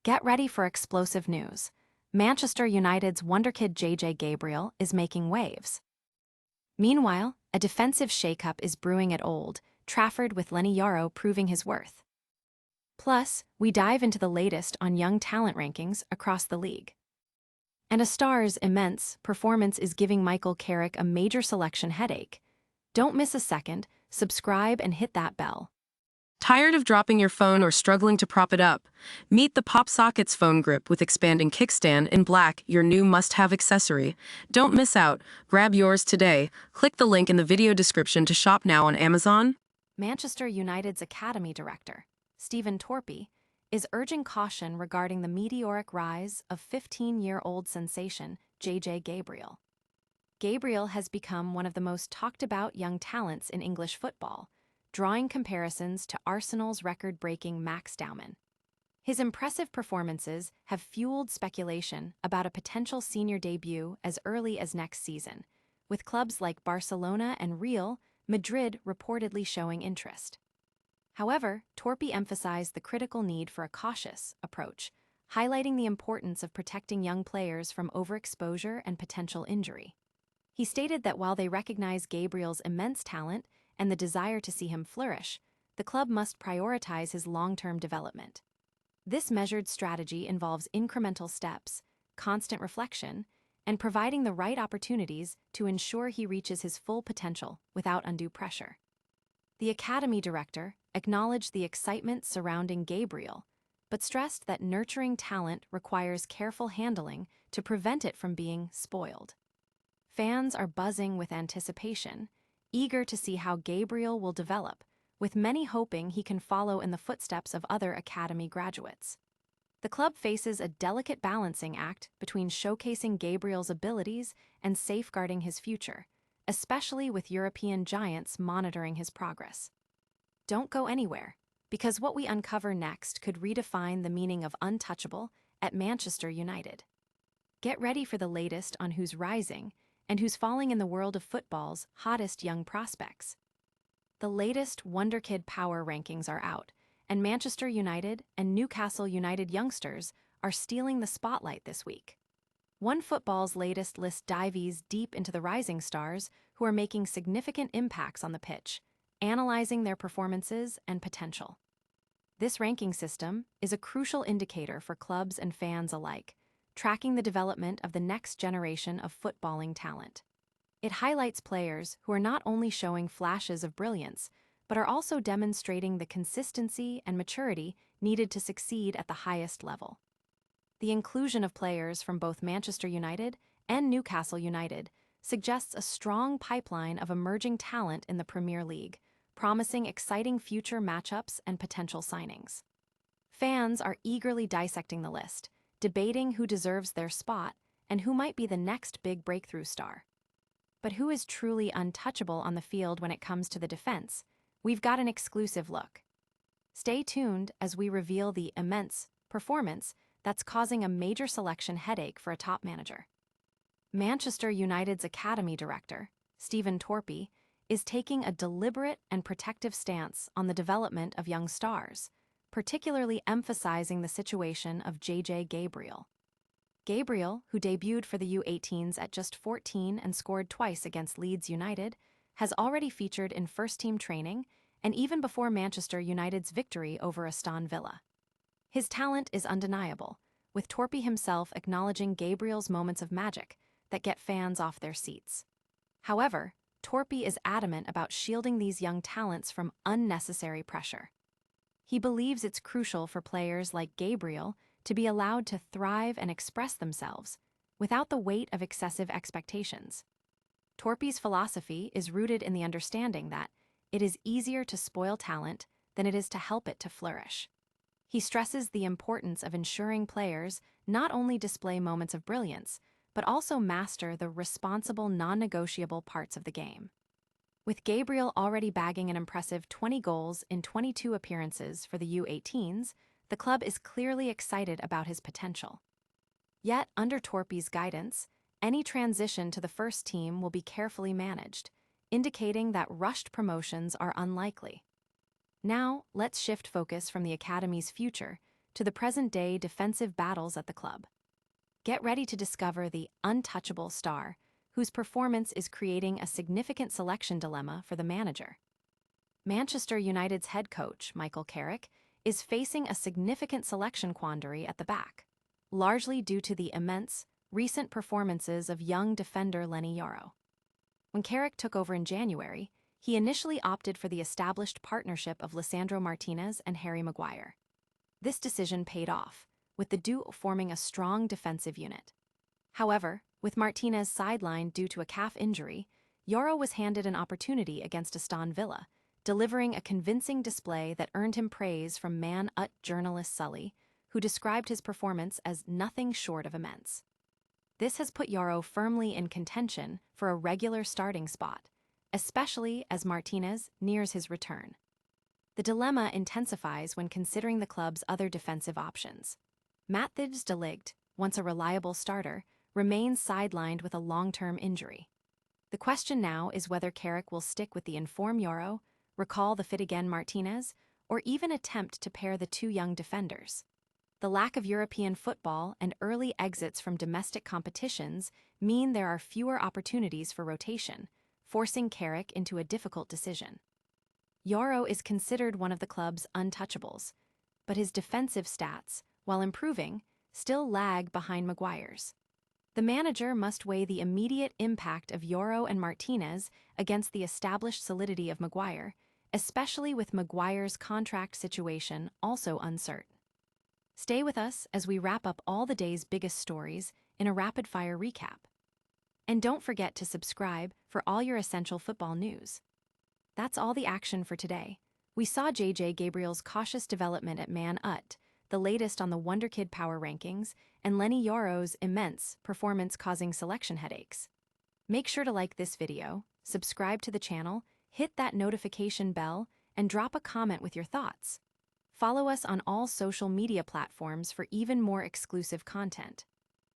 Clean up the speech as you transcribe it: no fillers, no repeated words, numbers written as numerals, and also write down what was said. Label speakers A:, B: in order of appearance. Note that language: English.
A: Get ready for explosive news. Manchester United's Wonderkid JJ Gabriel is making waves. Meanwhile, a defensive shakeup is brewing at Old Trafford with Leny Yoro proving his worth. Plus, we dive into the latest on young talent rankings across the league. And a star's immense performance is giving Michael Carrick a major selection headache. Don't miss a second, subscribe and hit that bell.
B: Tired of dropping your phone or struggling to prop it up? Meet the Pop Sockets phone grip with expanding kickstand in black, your new must-have accessory. Don't miss out. Grab yours today. Click the link in the video description to shop now on Amazon.
A: Manchester United's Academy Director, Stephen Torpey, is urging caution regarding the meteoric rise of 15-year-old sensation JJ Gabriel. Gabriel has become one of the most talked-about young talents in English football, drawing comparisons to Arsenal's record-breaking Max Dowman. His impressive performances have fueled speculation about a potential senior debut as early as next season, with clubs like Barcelona and Real Madrid reportedly showing interest. However, Torpey emphasized the critical need for a cautious approach, highlighting the importance of protecting young players from overexposure and potential injury. He stated that while they recognize Gabriel's immense talent and the desire to see him flourish, the club must prioritize his long-term development. This measured strategy involves incremental steps, constant reflection, and providing the right opportunities to ensure he reaches his full potential without undue pressure. The Academy Director acknowledged the excitement surrounding Gabriel, but stressed that nurturing talent requires careful handling to prevent it from being spoiled. Fans are buzzing with anticipation, eager to see how Gabriel will develop, with many hoping he can follow in the footsteps of other Academy graduates. The club faces a delicate balancing act between showcasing Gabriel's abilities and safeguarding his future, especially with European giants monitoring his progress. Don't go anywhere, because what we uncover next could redefine the meaning of untouchable at Manchester United. Get ready for the latest on who's rising and who's falling in the world of football's hottest young prospects. The latest Wonderkid Power Rankings are out, and Manchester United and Newcastle United youngsters are stealing the spotlight this week. OneFootball's latest list dives deep into the rising stars who are making significant impacts on the pitch, analyzing their performances and potential. This ranking system is a crucial indicator for clubs and fans alike, tracking the development of the next generation of footballing talent. It highlights players who are not only showing flashes of brilliance, but are also demonstrating the consistency and maturity needed to succeed at the highest level. The inclusion of players from both Manchester United and Newcastle United suggests a strong pipeline of emerging talent in the Premier League, promising exciting future matchups and potential signings. Fans are eagerly dissecting the list, debating who deserves their spot and who might be the next big breakthrough star. But who is truly untouchable on the field when it comes to the defense? We've got an exclusive look. Stay tuned as we reveal the immense performance that's causing a major selection headache for a top manager. Manchester United's Academy Director, Stephen Torpey, is taking a deliberate and protective stance on the development of young stars, particularly emphasizing the situation of JJ Gabriel. Gabriel, who debuted for the U18s at just 14 and scored twice against Leeds United, has already featured in first-team training and even before Manchester United's victory over Aston Villa. His talent is undeniable, with Torpey himself acknowledging Gabriel's moments of magic that get fans off their seats. However, Torpey is adamant about shielding these young talents from unnecessary pressure. He believes it's crucial for players like Gabriel to be allowed to thrive and express themselves without the weight of excessive expectations. Torpey's philosophy is rooted in the understanding that it is easier to spoil talent than it is to help it to flourish. He stresses the importance of ensuring players not only display moments of brilliance, but also master the responsible, non-negotiable parts of the game. With Gabriel already bagging an impressive 20 goals in 22 appearances for the U18s, the club is clearly excited about his potential. Yet, under Torpey's guidance, any transition to the first team will be carefully managed, indicating that rushed promotions are unlikely. Now, let's shift focus from the Academy's future to the present-day defensive battles at the club. Get ready to discover the untouchable star, whose performance is creating a significant selection dilemma for the manager. Manchester United's head coach, Michael Carrick, is facing a significant selection quandary at the back, largely due to the immense, recent performances of young defender Leny Yoro. When Carrick took over in January, he initially opted for the established partnership of Lisandro Martinez and Harry Maguire. This decision paid off, with the duo forming a strong defensive unit. However, with Martinez sidelined due to a calf injury, Yoro was handed an opportunity against Aston Villa, delivering a convincing display that earned him praise from Man Ut journalist Sully, who described his performance as nothing short of immense. This has put Yoro firmly in contention for a regular starting spot, especially as Martinez nears his return. The dilemma intensifies when considering the club's other defensive options. Matthijs de Ligt, once a reliable starter, remains sidelined with a long-term injury. The question now is whether Carrick will stick with the informed Yoro, recall the fit-again Martinez, or even attempt to pair the two young defenders. The lack of European football and early exits from domestic competitions mean there are fewer opportunities for rotation, forcing Carrick into a difficult decision. Yoro is considered one of the club's untouchables, but his defensive stats, while improving, still lag behind Maguire's. The manager must weigh the immediate impact of Yoro and Martinez against the established solidity of Maguire, especially with Maguire's contract situation also uncertain. Stay with us as we wrap up all the day's biggest stories in a rapid-fire recap. And don't forget to subscribe for all your essential football news. That's all the action for today. We saw JJ Gabriel's cautious development at Man Ut, the latest on the Wonderkid Power Rankings, and Leny Yoro's immense performance causing selection headaches. Make sure to like this video, subscribe to the channel, hit that notification bell, and drop a comment with your thoughts. Follow us on all social media platforms for even more exclusive content.